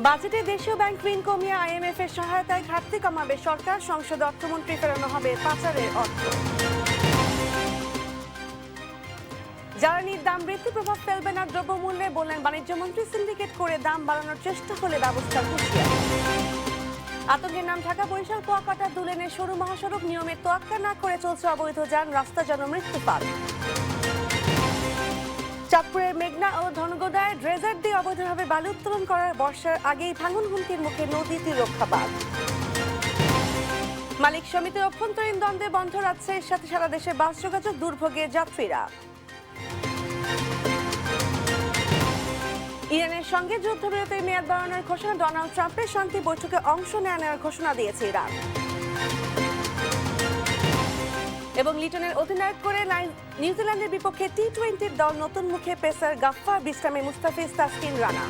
বাজেটে দেশীয় ব্যাংক ঋণ কমিয়ে আইএমএফ এর সহায়তায় ঘাটতি কমাবে সরকার। সংসদে অর্থমন্ত্রী ফেরানো হবে পাচারের অর্থ। জ্বালানির দাম বৃদ্ধি প্রভাব ফেলবে না দ্রব্যমূল্যে, বললেন বাণিজ্যমন্ত্রী। সিন্ডিকেট করে দাম বাড়ানোর চেষ্টা হলে ব্যবস্থার হুঁশিয়ারি। আতঙ্কের নাম ঢাকা বরিশাল কুয়াকাটা দুলেনের সরু মহাসড়ক, নিয়মের তোয়াক্কা না করে চলছে অবৈধ যান, রাস্তা যেন মৃত্যুপাত। চাঁদপুরের মেঘনা ও ধনগোদায় ড্রেজার দিয়ে অবৈধভাবে বালু উত্তোলন করার বর্ষার আগেই ভাঙন হুমকির মুখে নদী তীররক্ষা বাঁধ। মালিক সমিতির অভ্যন্তরীণ দ্বন্দ্বে বন্ধ রাজশাহীর সাথে সারা দেশে বাস যোগাযোগ, দুর্ভোগে যাত্রীরা। ইরানের সঙ্গে যুদ্ধবিরতির মেয়াদ বাড়ানোর ঘোষণা, ডোনাল্ড ট্রাম্পের শান্তি বৈঠকে অংশ নেওয়ার ঘোষণা দিয়েছে ইরান। এবং লিটনের অধিনায়ক করে নিউজিল্যান্ডের বিপক্ষে টি-20 দল নতুন মুখে পেসার গাফফার, বিশ্রামে মুস্তাফিজ, তাসকিন, রানা।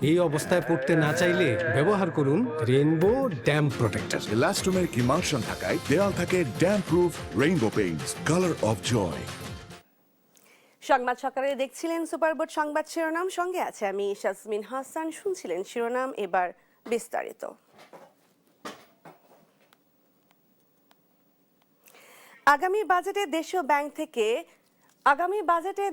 এই অবস্থায় পড়তে না চাইলে ব্যবহার করুন rainbow damp protector. Elastomeric emulsion থাকায় দেয়াল থাকে damp proof rainbow paints, colour of joy. সংবাদ সকালে দেখছিলেন সুপারবোর্ড সংবাদ শিরোনাম, সঙ্গে আছে আমি শাজমিন হাসান। শুনছিলেন শিরোনাম, এবার বিস্তারিত। আগামী বাজেটে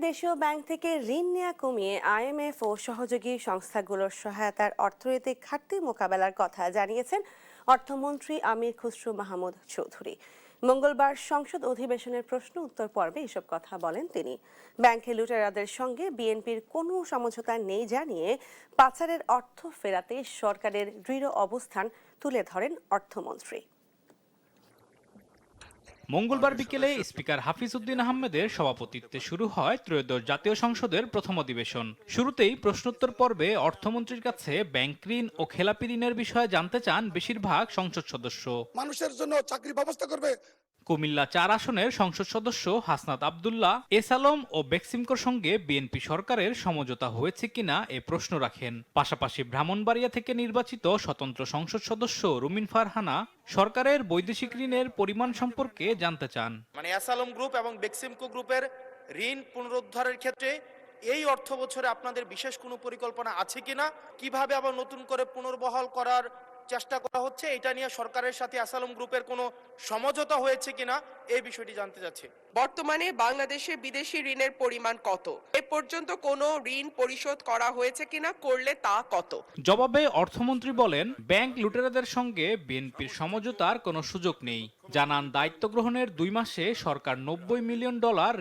দেশীয় ব্যাংক থেকে ঋণ নেওয়া কমিয়ে আইএমএফ ও সহযোগী সংস্থাগুলোর সহায়তার অর্থনৈতিক ঘাটতি মোকাবেলার কথা জানিয়েছেন অর্থমন্ত্রী আমির খুসরো মাহমুদ চৌধুরী। মঙ্গলবার সংসদ অধিবেশনের প্রশ্ন উত্তর পর্বে এসব কথা বলেন তিনি। ব্যাংকে লুটেরাদের সঙ্গে বিএনপির কোনো সমঝোতা নেই জানিয়ে পাচারের অর্থ ফেরাতে সরকারের দৃঢ় অবস্থান তুলে ধরেন অর্থমন্ত্রী। মঙ্গলবার বিকেলে স্পিকার হাফিজ উদ্দিন আহমেদের সভাপতিত্বে শুরু হয় ত্রয়োদশ জাতীয় সংসদের প্রথম অধিবেশন। শুরুতেই প্রশ্নোত্তর পর্বে অর্থমন্ত্রীর কাছে ব্যাংক ঋণ ও খেলাপি ঋণের বিষয়ে জানতে চান বেশিরভাগ সংসদ সদস্য। মানুষের জন্য চাকরি ব্যবস্থা করবে। কুমিল্লা ৪ আসনের সংসদ সদস্য হাসনাত আব্দুল্লাহ, এস আলম ও বেক্সিমকোর সঙ্গে বিএনপি সরকারের সমঝোতা হয়েছে কিনা এ প্রশ্ন রাখেন। পাশাপাশি ব্রাহ্মণবাড়িয়া থেকে নির্বাচিত স্বতন্ত্র সংসদ সদস্য রুমিন ফারহানা সরকারের বৈদেশিক ঋণের পরিমাণ সম্পর্কে জানতে চান। এস আলম গ্রুপ এবং বেক্সিমকো গ্রুপের ঋণ পুনরুদ্ধারের ক্ষেত্রে এই অর্থ বছরে আপনাদের বিশেষ কোনো পরিকল্পনা আছে কিনা, কিভাবে আবার নতুন করে পুনর্বহাল করার চেষ্টা করা হচ্ছে, এটা নিয়ে সরকারের সাথে এস আলম গ্রুপের কোনো সমঝোতা হয়েছে কিনা এই বিষয়টি জানতে চাচ্ছি। বর্তমানে বাংলাদেশে বিদেশি ঋণের পরিমাণ কত, এ পর্যন্ত কোনো ঋণ পরিশোধ করা হয়েছে কিনা, করলে তা কত। জবাবে অর্থমন্ত্রী বলেন, ব্যাংক লুটেরাদের সঙ্গে বিএনপির সমঝোতার কোনো সুযোগ নেই। জানান, দায়িত্ব গ্রহণের 2 মাসে সরকার $90 মিলিয়ন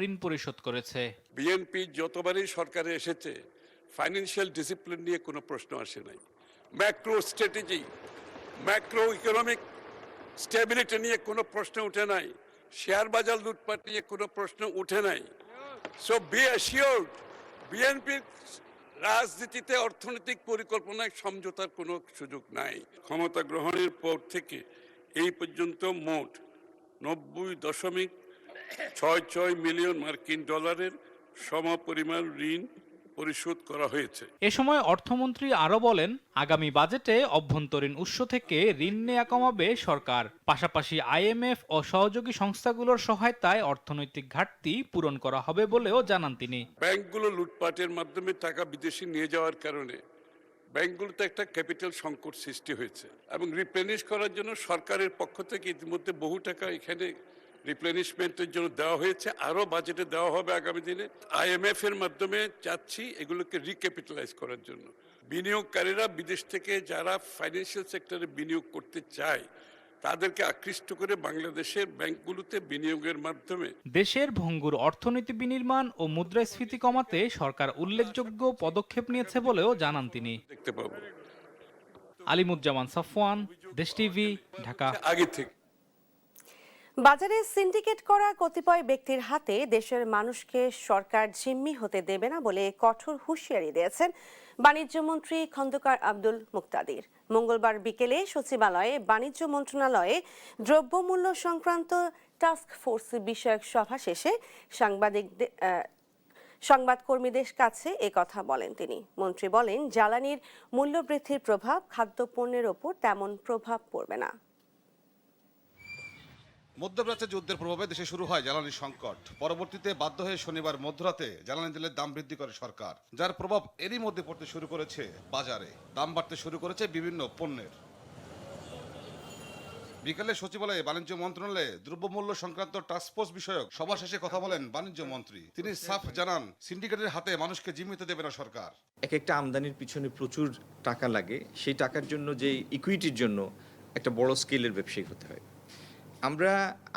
ঋণ পরিশোধ করেছে। বিএনপি যতবারই সরকারে এসেছে ফাইন্যান্সিয়াল ডিসিপ্লিন নিয়ে কোনো প্রশ্ন আসে নাই। Macro strategy, macro economic stability নিয়ে কোনো প্রশ্ন উঠে নাই। শেয়ার বাজার লুটপাট নিয়ে কোনো প্রশ্ন উঠে নাই। সো বি অ্যাসিওর্ড, বিএনপির রাজনীতিতে অর্থনৈতিক পরিকল্পনায় সমঝোতার কোনো সুযোগ নাই। ক্ষমতা গ্রহণের পর থেকে এই পর্যন্ত মোট $90.66 মিলিয়ন মার্কিন ডলারের সমপরিমাণ ঋণ পরিশোধ করা হয়েছে। এ সময় অর্থমন্ত্রী আরো বলেন, আগামী বাজেটে অভ্যন্তরীণ উৎস থেকে ঋণ নেওয়া কমাবে সরকার। পাশাপাশি আইএমএফ ও সহযোগী সংস্থাগুলোর সহায়তায় অর্থনৈতিক ঘাটতি পূরণ করা হবে বলেও জানান তিনি। ব্যাংকগুলো লুটপাটের মাধ্যমে টাকা বিদেশে নিয়ে যাওয়ার কারণে ব্যাংকগুলোতে একটা ক্যাপিটাল সংকট সৃষ্টি হয়েছে এবং রিপ্লেনিশ করার জন্য সরকারের পক্ষ থেকে ইতিমধ্যে বহু টাকা এখানে রিপ্লেনিশমেন্টের জন্য দেওয়া হয়েছে, আরো বাজেটে দেওয়া হবে আগামী দিনে। আইএমএফ এর মাধ্যমে চাচ্ছি এগুলোকে রিক্যাপিটালাইজ করার জন্য। বিনিয়োগকারীরা বিদেশ থেকে যারা ফাইন্যান্সিয়াল সেক্টরে বিনিয়োগ করতে চায় তাদেরকে আকৃষ্ট করে বাংলাদেশের ব্যাংকগুলোতে বিনিয়োগের মাধ্যমে দেশের ভঙ্গুর অর্থনীতি বিনির্মাণ ও মুদ্রাস্ফীতি কমাতে সরকার উল্লেখযোগ্য পদক্ষেপ নিয়েছে বলেও জানান তিনি। দেখতে পাবো। আলিমুজ্জামান সাফওয়ান, দেশ টিভি, ঢাকা। আগে থেকে বাজারে সিন্ডিকেট করা কতিপয় ব্যক্তির হাতে দেশের মানুষকে সরকার জিম্মি হতে দেবে না বলে কঠোর হুঁশিয়ারি দিয়েছেন বাণিজ্যমন্ত্রী খন্দকার আব্দুল মুক্তাদির। মঙ্গলবার বিকেলে সচিবালয়ে বাণিজ্য মন্ত্রণালয়ে দ্রব্যমূল্য সংক্রান্ত টাস্ক ফোর্স বিষয়ক সভা শেষে সংবাদকর্মীদের কাছে একথা বলেন তিনি। মন্ত্রী বলেন, জ্বালানির মূল্যবৃদ্ধির প্রভাব খাদ্যপণ্যের ওপর তেমন প্রভাব পড়বে না। মধ্যপ্রাচ্যে যুদ্ধের প্রভাবে দেশে শুরু হয় জ্বালানি সংকট। পরবর্তীতে বাধ্য হয়ে শনিবার মধ্যরাতে জ্বালানি তেলের দাম বৃদ্ধি করে সরকার, যার প্রভাব এরই মধ্যে পড়তে শুরু করেছে বাজারে। দাম বাড়তে শুরু করেছে বিভিন্ন পণ্যের। বিকেলে সচিবালয়ে বাণিজ্য মন্ত্রণালয়ে দ্রব্যমূল্য সংক্রান্ত টাস্কফোর্স বিষয়ক সভা শেষে কথা বলেন বাণিজ্য মন্ত্রী। তিনি সাফ জানান, সিন্ডিকেটের হাতে মানুষকে জিম্মিতে দেবে না সরকার। এক একটা আমদানির পিছনে প্রচুর টাকা লাগে, সেই টাকার জন্য যে ইকুইটির জন্য একটা বড় স্কেলের ব্যবসায়ী হতে হয়। আমরা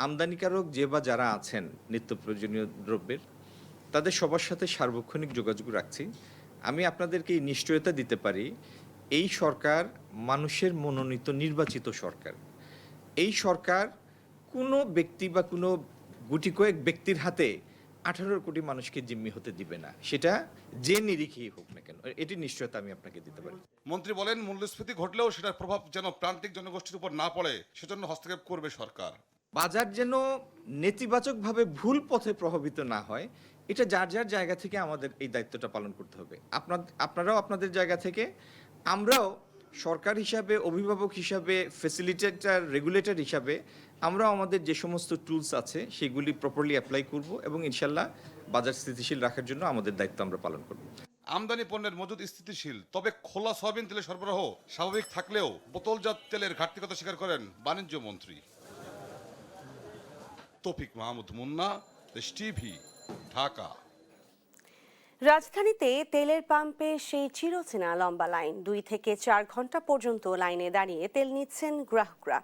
আমদানিকারক যে বা যারা আছেন নিত্য প্রয়োজনীয় দ্রব্যের, তাদের সবার সাথে সার্বক্ষণিক যোগাযোগ রাখছি। আমি আপনাদেরকে এই নিশ্চয়তা দিতে পারি, এই সরকার মানুষের মনোনীত নির্বাচিত সরকার। এই সরকার কোনো ব্যক্তি বা কোনো গুটি কয়েক ব্যক্তির হাতে 18 কোটি মানুষকে জিম্মি হতে দিবে না, সেটা যে নিরিখেই হোক না কেন। এটি নিশ্চয়তা আমি আপনাকে দিতে পারি। মন্ত্রী বলেন, মূল্যস্ফীতি ঘটলেও সেটার প্রভাব যেন প্রান্তিক জনগোষ্ঠীর উপর না পড়ে, সেজন্য হস্তক্ষেপ করবে সরকার। বাজার যেন নেতিবাচকভাবে ভুল পথে প্রভাবিত না হয়, এটা যার যার জায়গা থেকে আমাদের এই দায়িত্বটা পালন করতে হবে। আপনারাও আপনাদের জায়গা থেকে, আমরাও সরকার হিসাবে, অভিভাবক হিসাবে, ফ্যাসিলিটেটর, রেগুলেটর হিসাবে আমরাও আমাদের যে সমস্ত টুলস আছে সেগুলি প্রপারলি অ্যাপ্লাই করব এবং ইনশাল্লাহ বাজার স্থিতিশীল রাখার জন্য আমাদের দায়িত্ব আমরা পালন করব। আমদানি পণ্যের মজুদ স্থিতিশীল, তবে খোলা সয়াবিন তেলের সরবরাহ স্বাভাবিক থাকলেও বোতলজাত তেলের ঘাটতির কথা স্বীকার করেন বাণিজ্য মন্ত্রী। তৌফিক মাহমুদ মুন্না, দেশ টিভি, ঢাকা। রাজধানীতে তেলের পাম্পে সেই চিরচেনা লম্বা লাইন। 2 থেকে 4 ঘন্টা পর্যন্ত লাইনে দাঁড়িয়ে তেল নিচ্ছেন গ্রাহকরা।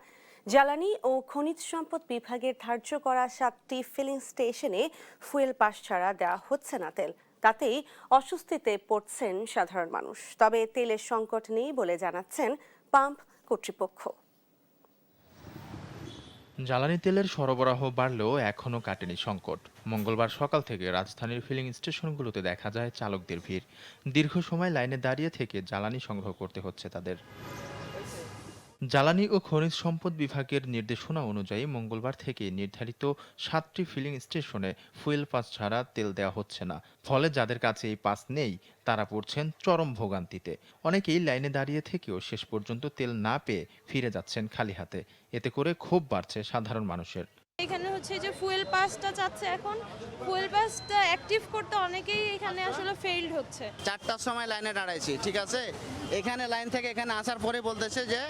জ্বালানি ও খনিজ সম্পদ বিভাগের ধার্য করা 7টি ফিলিং স্টেশনে ফুয়েল পাস ছাড়া দেওয়া হচ্ছে না তেল। তাতেই অস্বস্তিতে পড়ছেন সাধারণ মানুষ। তবে তেলের সংকট নেই বলে জানাচ্ছেন পাম্প কর্তৃপক্ষ। জ্বালানি তেলের সরবরাহ বাড়লেও এখনও কাটেনি সংকট। মঙ্গলবার সকাল থেকে রাজধানীর ফিলিং স্টেশনগুলোতে দেখা যায় চালকদের ভিড়। দীর্ঘ সময় লাইনে দাঁড়িয়ে থেকে জ্বালানি সংগ্রহ করতে হচ্ছে তাদের। জ্বালানি ও খনিজ সম্পদ বিভাগের নির্দেশনা অনুযায়ী মঙ্গলবার থেকে নির্ধারিত 7টি ফিলিং স্টেশনে ফুয়েল পাস ছাড়া তেল দেওয়া হচ্ছে না। ফলে যাদের কাছে এই পাস নেই তারা পড়ছেন চরম ভোগান্তিতে। অনেকেই লাইনে দাঁড়িয়ে থেকেও শেষ পর্যন্ত তেল না পেয়ে ফিরে যাচ্ছেন খালি হাতে। এতে করে ক্ষোভ বাড়ছে সাধারণ মানুষের। এখানে হচ্ছে যে ফুয়েল পাসটা চাচ্ছে, এখন ফুয়েল পাসটা অ্যাক্টিভ করতে অনেকেই এখানে আসলে ফেইলড হচ্ছে। 4টার সময় লাইনে দাঁড়াইছি, ঠিক আছে। এখানে লাইন থেকে এখানে আসার পরে বলতেছে যে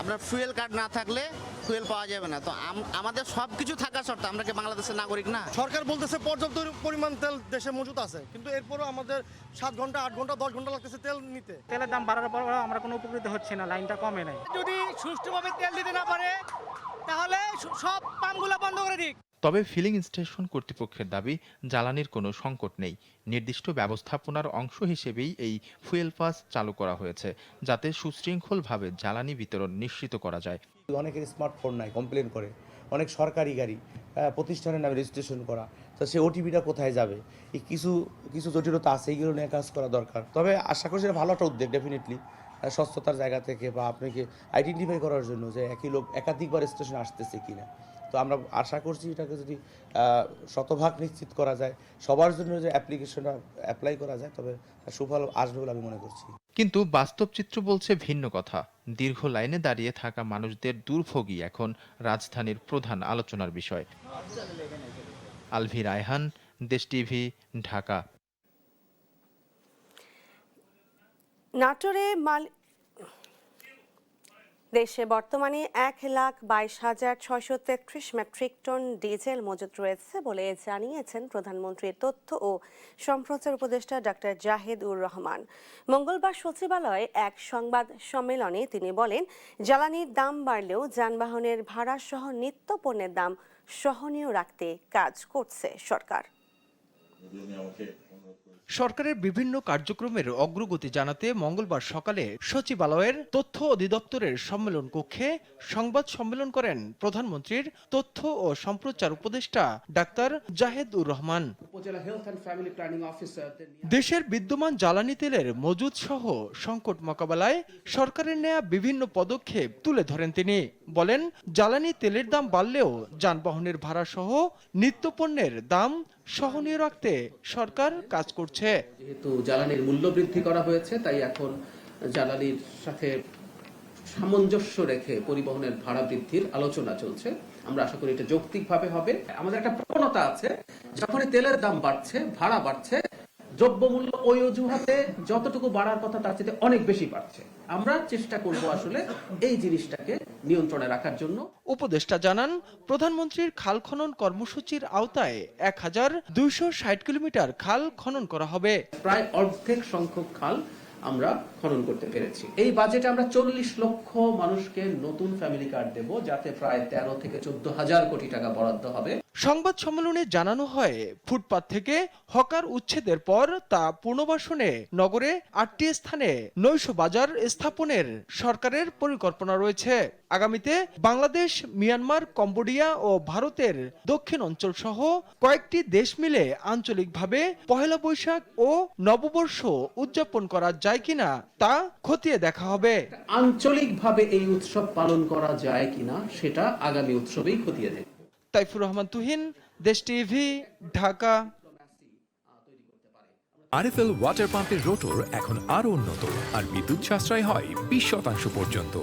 আপনার ফুয়েল কার্ড না থাকলে ফুয়েল পাওয়া যাবে না। তো আমাদের সব কিছু থাকা সত্ত্বেও আমরা কি বাংলাদেশের নাগরিক না? সরকার বলতেছে পর্যাপ্ত পরিমাণ তেল দেশে মজুদ আছে, কিন্তু এরপরও আমাদের 7 ঘন্টা, 8 ঘন্টা, 10 ঘন্টা লাগতেছে তেল নিতে। তেলের দাম বাড়ার পর আমরা কোনো উপকৃত হচ্ছে না, লাইনটা কমে নাই। যদি সুষ্ঠুভাবে তেল দিতে না পারে তাহলে সব পাম্পগুলো বন্ধ করে দিক। তবে ফিলিং স্টেশন কর্তৃপক্ষের দাবি, জ্বালানির কোনো সংকট নেই। নির্দিষ্ট ব্যবস্থাপনার অংশ হিসেবেই এই ফুয়েল পাস চালু করা হয়েছে, যাতে সুশৃঙ্খলভাবে জ্বালানি বিতরণ নিশ্চিত করা যায়। অনেকের স্মার্টফোন নাই, কমপ্লেন করে। অনেক সরকারি গাড়ি প্রতিষ্ঠানের নামে রেজিস্ট্রেশন করা, তো সেই ওটিপিটা কোথায় যাবে, এই কিছু জটিলতা আছে, এইগুলো নিয়ে কাজ করা দরকার। তবে আশা করছি ভালো একটা উদ্যোগ, ডেফিনেটলি স্বচ্ছতার জায়গা থেকে বা আপনাকে আইডেন্টিফাই করার জন্য যে একই লোক একাধিকবার স্টেশনে আসতেছে কিনা। তো আমরা আশা করছি এটাকে যদি শতভাগ নিশ্চিত করা যায়, সবার জন্য যে অ্যাপ্লিকেশনটা অ্যাপ্লাই করা যায়, তবে সুফল আসবে বলে আমি মনে করছি। কিন্তু বাস্তব চিত্র বলছে ভিন্ন কথা। দীর্ঘ লাইনে দাঁড়িয়ে থাকা মানুষদের দুর্ভোগই এখন রাজধানীর প্রধান আলোচনার বিষয়। আলভি রায়হান, দেশ টিভি, ঢাকা। নাটোরে দেশে বর্তমানে 1,22,633 মেট্রিক টন ডিজেল মজুত রয়েছে বলে জানিয়েছেন প্রধানমন্ত্রীর তথ্য ও সম্প্রচার উপদেষ্টা ডক্টর জাহেদ-উর রহমান। মঙ্গলবার সচিবালয়ে এক সংবাদ সম্মেলনে তিনি বলেন, জ্বালানির দাম বাড়লেও যানবাহনের ভাড়া সহ নিত্য পণ্যের দাম সহনীয় রাখতে কাজ করছে সরকার। সরকারের বিভিন্ন কার্যক্রমের অগ্রগতি জানাতে মঙ্গলবার সকালে সচিবালয়ের তথ্য অধিদপ্তরের সম্মেলন কক্ষে সংবাদ সম্মেলন করেন প্রধানমন্ত্রীর তথ্য ও সম্প্রচার উপদেষ্টা ডাক্তার জাহেদ-উর রহমান। দেশের বিদ্যমান জ্বালানি তেলের মজুদ সহ সংকট মোকাবেলায় সরকারের নেয়া বিভিন্ন পদক্ষেপ তুলে ধরেন তিনি। বলেন, জ্বালানি তেলের দাম বাড়লেও যানবাহনের ভাড়া সহ নিত্যপণ্যের দাম সহনীয় রাখতে সরকার কাজ করছে। যেহেতু জ্বালানির মূল্য বৃদ্ধি করা হয়েছে, তাই এখন জ্বালানির সাথে সামঞ্জস্য রেখে পরিবহনের ভাড়া বৃদ্ধির আলোচনা চলছে। আমরা আশা করি এটা যৌক্তিকভাবে হবে। আমাদের একটা প্রবণতা আছে, যখনই তেলের দাম বাড়ছে, ভাড়া বাড়ছে, দ্রব্যমূল্য ওই অজুহাতে যতটুকু বাড়ার কথা তার চেয়ে অনেক বেশি বাড়ছে। আমরা চেষ্টা করব আসলে এই জিনিসটাকে নিয়ন্ত্রণে রাখার জন্য। উপদেষ্টা জানান, প্রধানমন্ত্রীর খাল খনন কর্মসূচির আওতায় 1260 কিলোমিটার খাল খনন করা হবে। প্রায় অর্ধেক সংখ্যক খাল আমরা খনন করতে পেরেছি। এই বাজেটে আমরা 40 লক্ষ মানুষকে নতুন ফ্যামিলি কার্ড দেব, যাতে প্রায় 13 থেকে 14,000 কোটি টাকা বরাদ্দ হবে। সংবাদ সম্মেলনে জানানো হয়, ফুটপাত থেকে হকার উচ্ছেদের পর তা পুনর্বাসনে নগরে 8টি স্থানে নৈশ বাজার স্থাপনের সরকারের পরিকল্পনা রয়েছে। আগামীতে বাংলাদেশ, মিয়ানমার, কম্বোডিয়া ও ভারতের দক্ষিণ অঞ্চল সহ কয়েকটি দেশ মিলে আঞ্চলিকভাবে পহেলা বৈশাখ ও নববর্ষ উদযাপন করা যায় কিনা তা খতিয়ে দেখা হবে। আঞ্চলিকভাবে এই উৎসব পালন করা যায় কিনা সেটা আগামী উৎসবেই খতিয়ে দেখব। তাইফুর রহমান তুহিন, দেশ টিভি, ঢাকা। আরএফএল ওয়াটার পাম্পের রোটর এখন আরো উন্নত আর বিদ্যুৎ সাশ্রয় হয় 20% পর্যন্ত।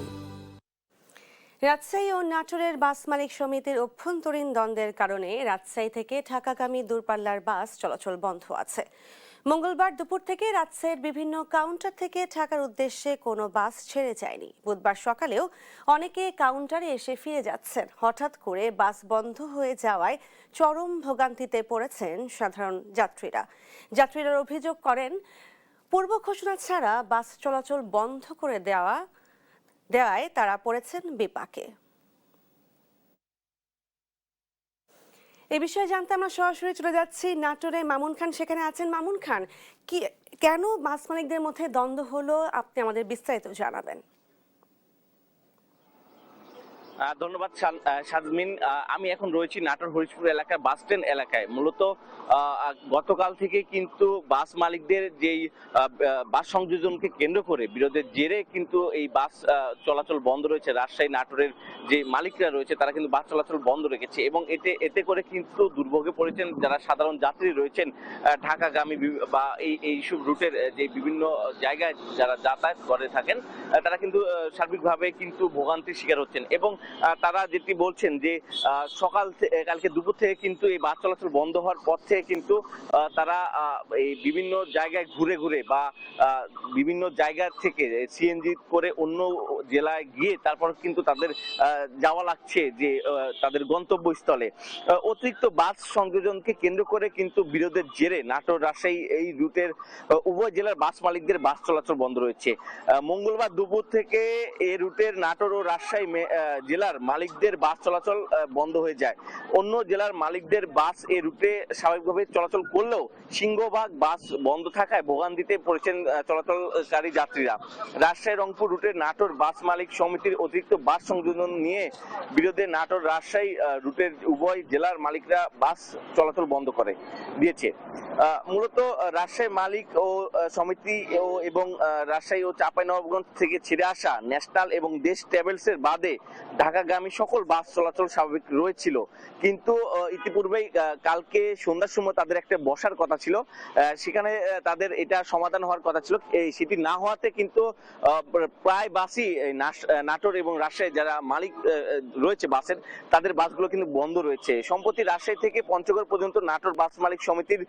রাজশাহী ও নাটোরের বাস মালিক সমিতির অভ্যন্তরীণ দ্বন্দ্বের কারণে রাজশাহী থেকে ঢাকাগামী দূরপাল্লার বাস চলাচল বন্ধ আছে। মঙ্গলবার দুপুর থেকে রাজশাহীর বিভিন্ন কাউন্টার থেকে ঢাকার উদ্দেশ্যে কোনো বাস ছেড়ে যায়নি। বুধবার সকালেও অনেকে কাউন্টারে এসে ফিরে যাচ্ছেন। হঠাৎ করে বাস বন্ধ হয়ে যাওয়ায় চরম ভোগান্তিতে পড়েছেন সাধারণ যাত্রীরা অভিযোগ করেন, পূর্ব ঘোষণা ছাড়া বাস চলাচল বন্ধ করে দেওয়ায় তারা পড়েছেন বিপাকে। এই বিষয়ে জানতে আমরা সরাসরি চলে যাচ্ছি নাটোরে। মামুন খান সেখানে আছেন। মামুন খান, কেন বাস মালিকদের মধ্যে দ্বন্দ্ব হলো, আপনি আমাদের বিস্তারিত জানাবেন। ধন্যবাদ শাজমিন। আমি এখন রয়েছি নাটোর হরিশপুর এলাকার বাস স্ট্যান্ড এলাকায়। মূলত গতকাল থেকে কিন্তু বাস মালিকদের যেই বাস সংযোজনকে কেন্দ্র করে বিরোধের জেরে কিন্তু এই বাস চলাচল বন্ধ রয়েছে। রাজশাহী নাটোরের যে মালিকরা রয়েছে তারা কিন্তু বাস চলাচল বন্ধ রেখেছে এবং এতে করে কিন্তু দুর্ভোগে পড়েছেন যারা সাধারণ যাত্রী রয়েছেন ঢাকাগামী বা এইসব রুটের যে বিভিন্ন জায়গায় যারা যাতায়াত করে থাকেন তারা কিন্তু সার্বিকভাবে কিন্তু ভোগান্তির শিকার হচ্ছেন এবং তারা যেটি বলছেন যে কালকে দুপুর থেকে কিন্তু এই বাস চলাচল বন্ধ হওয়ার পর থেকে কিন্তু তারা এই বিভিন্ন জায়গায় ঘুরে ঘুরে বা বিভিন্ন জায়গা থেকে সিএনজি করে অন্য জেলায় গিয়ে তারপর কিন্তু তাদের যাওয়া লাগছে যে তাদের গন্তব্যস্থলে। অতিরিক্ত বাস সংযোজনকে কেন্দ্র করে কিন্তু বিরোধের জেরে নাটোর রাজশাহী এই রুটের উভয় জেলার বাস মালিকদের বাস চলাচল বন্ধ রয়েছে। মঙ্গলবার দুপুর থেকে এই রুটের নাটোর ও রাজশাহী জেলার মালিকদের বাস চলাচল বন্ধ হয়ে যায়। অন্য জেলার মালিকদের বাস এই রুটে স্বাভাবিকভাবে চলাচল করলেও সিংহভাগ বাস বন্ধ থাকায় ভোগান্তিতে পড়েছেন চলাচলকারী যাত্রীরা। রাজশাহী রংপুর রুটের নাটোর বাস মালিক সমিতির অতিরিক্ত বাস সংযোজন নিয়ে বিরোধে নাটোর রাজশাহী রুটের উভয় জেলার মালিকরা বাস চলাচল বন্ধ করে দিয়েছে। মূলত রাজশাহী মালিক ও সমিতি এবং রাজশাহী ও চাঁপাইনবাবগঞ্জ থেকে ছেড়ে আসা ন্যাশনাল এবং দেশ ট্রাভেলস এর বাদে ঢাকাগামী সকল বাস চলাচল স্বাভাবিক রয়েছিল, কিন্তু ইতিপূর্বেই কালকে সন্ধ্যার সময় তাদের একটা বসার কথা ছিল, সেখানে তাদের এটা সমাধান হওয়ার কথা ছিল। সেটি না হওয়াতে কিন্তু প্রায় বাসই নাটোর এবং রাজশাহী যারা মালিক রয়েছে বাসের তাদের বাসগুলো কিন্তু বন্ধ রয়েছে। সম্প্রতি রাজশাহী থেকে পঞ্চগড় পর্যন্ত নাটোর বাস মালিক সমিতির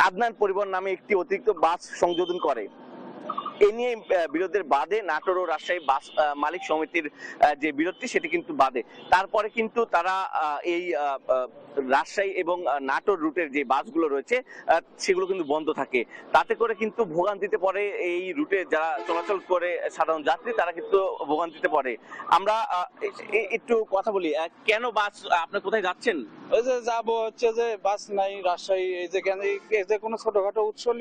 আদনান পরিবহন নামে একটি অতিরিক্ত বাস সংযোজন করে। এ নিয়ে বিরোধের বাদে নাটোর ও রাজশাহী বাস মালিক সমিতির যে বিরোধটি সেটি কিন্তু বাদে। তারপরে কিন্তু তারা এই রাজশাহী এবং নাটোর রুটের যে বাসগুলো রয়েছে সেগুলো কিন্তু বন্ধ থাকে। তাতে করে কিন্তু ভোগান্তিতে পড়ে এই রুটে যারা চলাচল করে সাধারণ যাত্রী তারা কিন্তু ভোগান্তিতে পড়ে। আমরা একটু কথা বলি, কেন বাস আপনি কোথায় যাচ্ছেন? ওই যে যাবো হচ্ছে যে বাস নাই রাজশাহী, এই যে কোনো ছোটখাটো উৎসব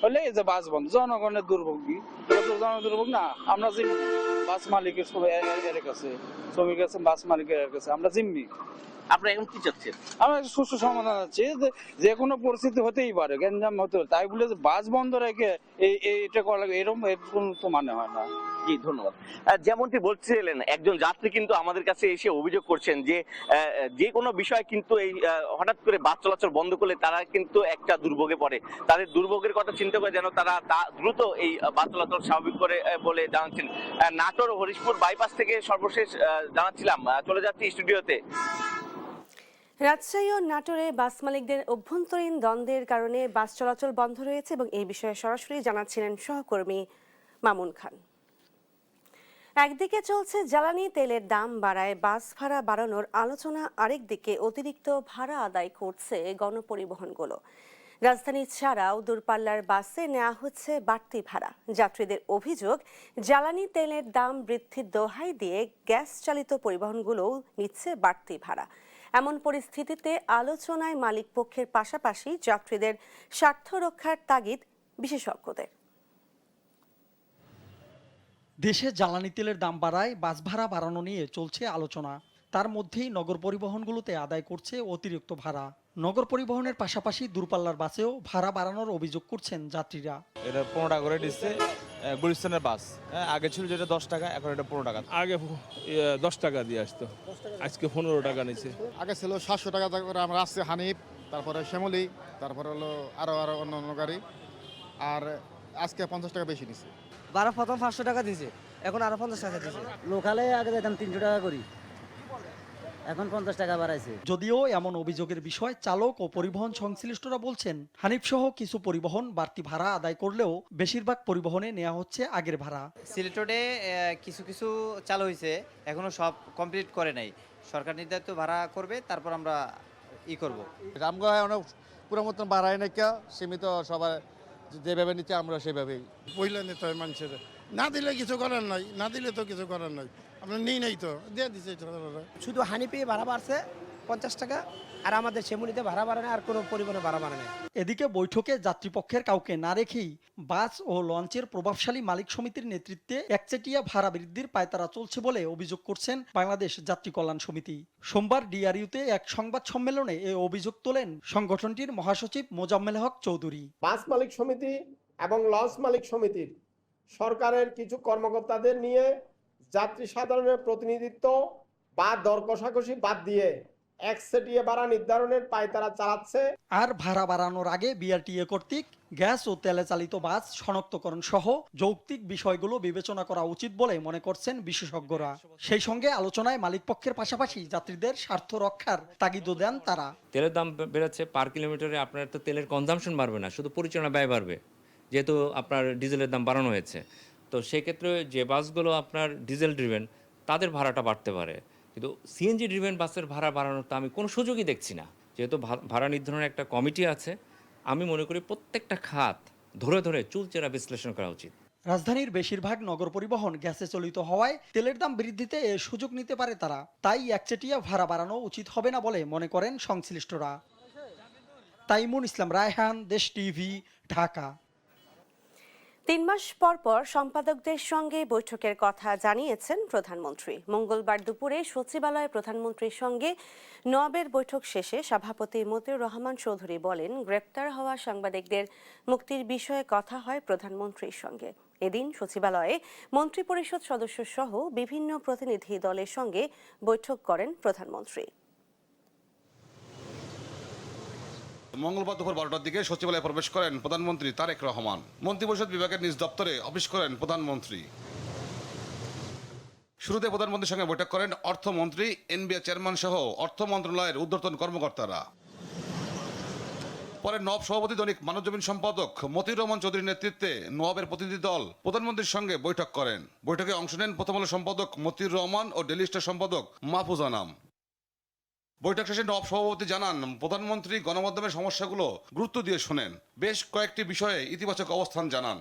হলে এই যে বাস বন্ধ, জনগণের দুর্ভোগী দুর্ভোগ না। আমরা যে বাস মালিকের এর কাছে শ্রমিক আছে, বাস মালিকের কাছে আমরা জিম্মি। আপনারা এখন কি চাচ্ছেন? আমরা সুষ্ঠু সমাধান চাচ্ছি, যে কোনো পরিস্থিতি হতেই পারে, গ্যাঞ্জাম হতে পারে, তাই বলে যে বাস বন্ধ রেখে এটা করা লাগে এরকম তো মানে হয় না। জি ধন্যবাদ। যেমনটি বলছিলেন একজন যাত্রী কিন্তু আমাদের কাছে এসে অভিযোগ করছেন যে কোনো বিষয় কিন্তু এই হঠাৎ করে বাস চলাচল বন্ধ করলে তারা কিন্তু একটা দুর্ভোগে পড়ে। তাদের দুর্ভোগের কথা চিন্তা করে যেন তারা দ্রুত এই বাস চলাচল স্বাভাবিক করে বলে জানাচ্ছেন। নাটোর হরিশপুর বাইপাস থেকে সর্বশেষ জানাচ্ছিলাম, চলে যাচ্ছি স্টুডিওতে। রাজশাহী ও নাটোরে বাস মালিকদের অভ্যন্তরীণ দ্বন্দ্বের কারণে বাস চলাচল বন্ধ রয়েছে এবং এই বিষয়ে সরাসরি জানাচ্ছিলেন সহকর্মী মামুন খান। একদিকে চলছে জ্বালানি তেলের দাম বাড়ায় বাস ভাড়া বাড়ানোর আলোচনা, আরেকদিকে অতিরিক্ত ভাড়া আদায় করছে গণপরিবহনগুলো। রাজধানী ছাড়াও দূরপাল্লার বাসে নেওয়া হচ্ছে বাড়তি ভাড়া। যাত্রীদের অভিযোগ, জ্বালানি তেলের দাম বৃদ্ধির দোহাই দিয়ে গ্যাস চালিত পরিবহনগুলোও নিচ্ছে বাড়তি ভাড়া। এমন পরিস্থিতিতে আলোচনায় মালিক পক্ষের পাশাপাশি যাত্রীদের স্বার্থ রক্ষার তাগিদ বিশেষজ্ঞদের। দেশে জ্বালানি তেলের দাম বাড়ায় বাস ভাড়া বাড়ানো নিয়ে চলছে আলোচনা। তার মধ্যেই নগর পরিবহনগুলোতে আদায় করছে অতিরিক্ত ভাড়া। নগর পরিবহনের পাশাপাশি দূরপাল্লার বাসেও ভাড়া বাড়ানোর অভিযোগ করছেন যাত্রীরা। এটা 15 টাকা করে দিচ্ছে গুলিস্তানের বাস, আগে ছিল যেটা 10 টাকা, এখন এটা 15 টাকা। আগে 10 টাকা দিয়ে আসতো, আজকে 15 টাকা নিচ্ছে। আগে ছিল 700 টাকা করে, আমরা আসছে হানিফ, তারপরে শ্যামলী, তারপরে হলো আরো অন্য অন্য গাড়ি, আর আজকে 50 টাকা বেশি নিচ্ছে। ভাড়া প্রথম 500 টাকা দিয়েছে, এখন আরো 50 টাকা দিয়েছে। লোকালে আগে যেতাম 300 টাকা করি, এখন 50 টাকা বাড়াইছে। যদিও এমন অভিযোগের বিষয় চালক ও পরিবহন সংশ্লিষ্টরা বলছেন, হানিফ সহ কিছু পরিবহন বাড়তি ভাড়া আদায় করলেও বেশিরভাগ পরিবহনে নেওয়া হচ্ছে আগের ভাড়া। সিলেট রোডে কিছু কিছু চালু হয়েছে, এখনো সব কমপ্লিট করে নাই। সরকার নির্ধারিত ভাড়া করবে, তারপর আমরা করব। আমরা অনেক পুরো মতন বাড়াই নাই, সীমিত সবাই যেভাবে নিচ্ছে আমরা সেভাবেই পয়লা নিতে হয় মানুষের। না দিলে কিছু করার নাই, না দিলে তো কিছু করার নাই, আমরা নিই নাই তো দিয়ে দিচ্ছে। শুধু হানিপে ভাড়া বাড়ছে 50 টাকা, আর আমাদের শ্যামলীতে ভাড়া বাড়ে না, আর কোনো পরিবহনে ভাড়া বাড়ে না। এদিকে বৈঠকে যাত্রীপক্ষের কাউকে না রেখেই বাস ও লঞ্চের প্রভাবশালী মালিক সমিতির নেতৃত্বে একচেটিয়া ভাড়া বৃদ্ধির পায়তারা চলছে বলে অভিযোগ করছেন বাংলাদেশ যাত্রী কল্যাণ সমিতি। সোমবার ডিআরইউতে এক সংবাদ সম্মেলনে এই অভিযোগ তোলেন সংগঠনটির মহাসচিব মোজাম্মেল হক চৌধুরী। বাস মালিক সমিতি এবং লঞ্চ মালিক সমিতির সরকারের কিছু কর্মকর্তাদের নিয়ে যাত্রী সাধারণের প্রতিনিধিত্ব বা দর কষাকষি বাদ দিয়ে একচেটিয়া ভাড়া নির্ধারণের পায়তারা চালাচ্ছে। আর ভাড়া বাড়ানোর আগে বিআরটিএ কর্তৃক গ্যাস ও তেলে চালিত বাস শনাক্তকরণ সহ যৌক্তিক বিষয়গুলো বিবেচনা করা উচিত বলে মনে করছেন বিশেষজ্ঞরা। সেই সঙ্গে আলোচনায় মালিক পক্ষের পাশাপাশি যাত্রীদের স্বার্থ রক্ষার তাগিদও দেন তারা। তেলের দাম বেড়েছে, পার কিলোমিটারে আপনার তো তেলের কনজাম্পশন বাড়বে না, শুধু পরিচালনা ব্যয় বাড়বে, যেহেতু আপনার ডিজেলের দাম বাড়ানো হয়েছে। তো সেক্ষেত্রে যে বাসগুলো আপনার ডিজেল ড্রিভেন, তাদের ভাড়াটা বাড়তে পারে, কিন্তু সিএনজি ড্রিভেন বাসের ভাড়া বাড়ানোর তো আমি কোনো সুযোগই দেখছি না। যেহেতু ভাড়া নির্ধারণের একটা কমিটি আছে, আমি মনে করি প্রত্যেকটা খাত ধরে ধরে চুলচেরা বিশ্লেষণ করা উচিত। রাজধানীর বেশিরভাগ নগর পরিবহন গ্যাসে চালিত হওয়ায় তেলের দাম বৃদ্ধিতে এ সুযোগ নিতে পারে তারা, তাই একচেটিয়া ভাড়া বাড়ানো উচিত হবে না বলে মনে করেন সংশ্লিষ্টরা। তাইমুন ইসলাম রায়হান, দেশ টিভি, ঢাকা। 3 মাস পর পর সম্পাদকদের সঙ্গে বৈঠকের কথা জানিয়েছেন প্রধানমন্ত্রী। মঙ্গলবার দুপুরে সচিবালয়ে প্রধানমন্ত্রীর সঙ্গে নওয়াবের বৈঠক শেষে সভাপতি মতিউর রহমান চৌধুরী বলেন, গ্রেপ্তার হওয়া সাংবাদিকদের মুক্তির বিষয়ে কথা হয় প্রধানমন্ত্রীর সঙ্গে। এদিন সচিবালয়ে মন্ত্রিপরিষদ সদস্য সহ বিভিন্ন প্রতিনিধি দলের সঙ্গে বৈঠক করেন প্রধানমন্ত্রী। মঙ্গলবার দুপুর 12টার দিকে সচিবালয়ে প্রবেশ করেন প্রধানমন্ত্রী তারেক রহমান। মন্ত্রিপরিষদ বিভাগের নিজ দপ্তরে অফিস করেন প্রধানমন্ত্রী। শুরুতে প্রধানমন্ত্রীর সঙ্গে বৈঠক করেন অর্থমন্ত্রী, এনবিআর চেয়ারম্যান সহ অর্থ মন্ত্রণালয়ের ঊর্ধ্বতন কর্মকর্তারা। পরে নব সভাপতি দৈনিক মানবজমিন সম্পাদক মতিউর রহমান চৌধুরীর নেতৃত্বে নওয়াবের প্রতিনিধি দল প্রধানমন্ত্রীর সঙ্গে বৈঠক করেন। বৈঠকে অংশ নেন প্রথম আলো সম্পাদক মতিউর রহমান ও ডেইলি স্টার সম্পাদক মাহফুজ আনাম। বৈঠক শেষে নব সভাপতি জানান, প্রধানমন্ত্রী গণমাধ্যমের সমস্যাগুলো গুরুত্ব দিয়ে শোনেন, বেশ কয়েকটি বিষয়ে ইতিবাচক অবস্থান জানান।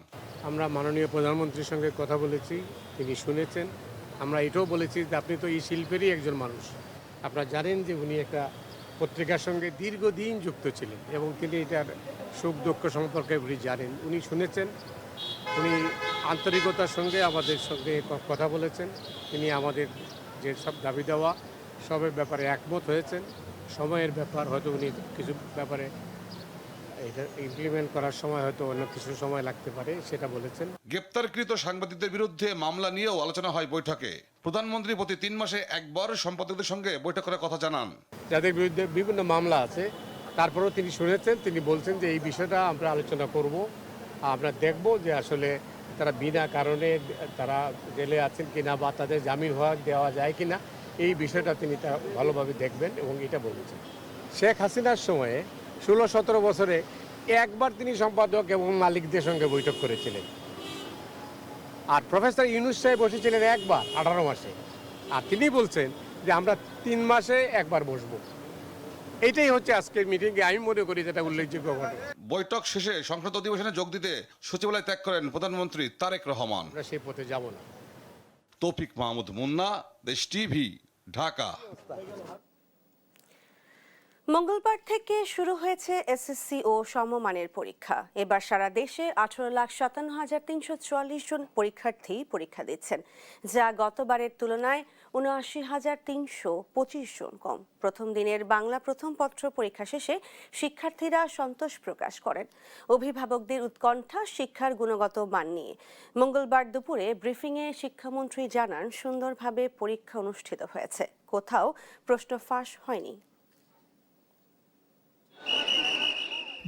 আমরা মাননীয় প্রধানমন্ত্রীর সঙ্গে কথা বলেছি, তিনি শুনেছেন। আমরা এটাও বলেছি যে আপনি তো এই শিল্পেরই একজন মানুষ, আপনারা জানেন যে উনি একটা পত্রিকার সঙ্গে দীর্ঘদিন যুক্ত ছিলেন এবং তিনি এটার সুখ দুঃখ সম্পর্কে উনি জানেন। উনি শুনেছেন, উনি আন্তরিকতার সঙ্গে আমাদের সঙ্গে কথা বলেছেন। তিনি আমাদের যে সব দাবি দেওয়া সবের ব্যাপারে একমত হয়েছেন। সময়ের ব্যাপার হয়তো উনি কিছু ব্যাপারে এটা ইমপ্লিমেন্ট করার সময় হয়তো অন্য কিছু সময় লাগতে পারে, সেটা বলেছেন। গ্রেপ্তারকৃত সাংবাদিকদের বিরুদ্ধে মামলা নিয়েও আলোচনা হয় বৈঠকে। প্রধানমন্ত্রী প্রতি 3 মাসে একবার সম্পাদকদের সঙ্গে বৈঠক করার কথা জানান। যাদের বিরুদ্ধে বিভিন্ন মামলা আছে, তারপরেও তিনি শুনেছেন, তিনি বলছেন যে এই বিষয়টা আমরা আলোচনা করব, আমরা দেখব যে আসলে তারা বিনা কারণে তারা জেলে আছেন কিনা বা তাদের জামিন দেওয়া যায় কিনা, এই বিষয়টা তিনি তা ভালোভাবে দেখবেন এবং এটা বলেছেন। শেখ হাসিনার সময়ে 16-17 বছরে একবার তিনি সম্পাদক এবং মালিকদের সঙ্গে বৈঠক করেছিলেন, আর প্রফেসর ইউনূস সাহেব বসেছিলেন একবার 18 মাসে, আর তিনি বলছেন যে আমরা 3 মাসে একবার বসবো। এইটাই হচ্ছে আজকের মিটিংয়ে আমি মনে করি যেটা উল্লেখযোগ্য ঘটনা। বৈঠক শেষে সংসদ অধিবেশনে যোগ দিতে সচিবালয় ত্যাগ করেন প্রধানমন্ত্রী তারেক রহমান। আমরা সেই পথে যাব না। তৌফিক মাহমুদ মুন্না, দেশ টিভি, ঢাকা। মঙ্গলবার থেকে শুরু হয়েছে এসএসসি ও সমমানের পরীক্ষা। এবার সারা দেশে 18,57,344 জন পরীক্ষার্থী পরীক্ষা দিচ্ছেন, যা গতবারের তুলনায় 79,325 জন কম। প্রথম দিনের বাংলা প্রথম পত্র পরীক্ষা শেষে শিক্ষার্থীরা সন্তোষ প্রকাশ করেন। অভিভাবকদের উৎকণ্ঠা শিক্ষার গুণগত মান নিয়ে। মঙ্গলবার দুপুরে ব্রিফিংয়ে শিক্ষামন্ত্রী জানান, সুন্দরভাবে পরীক্ষা অনুষ্ঠিত হয়েছে, কোথাও প্রশ্ন ফাঁস হয়নি।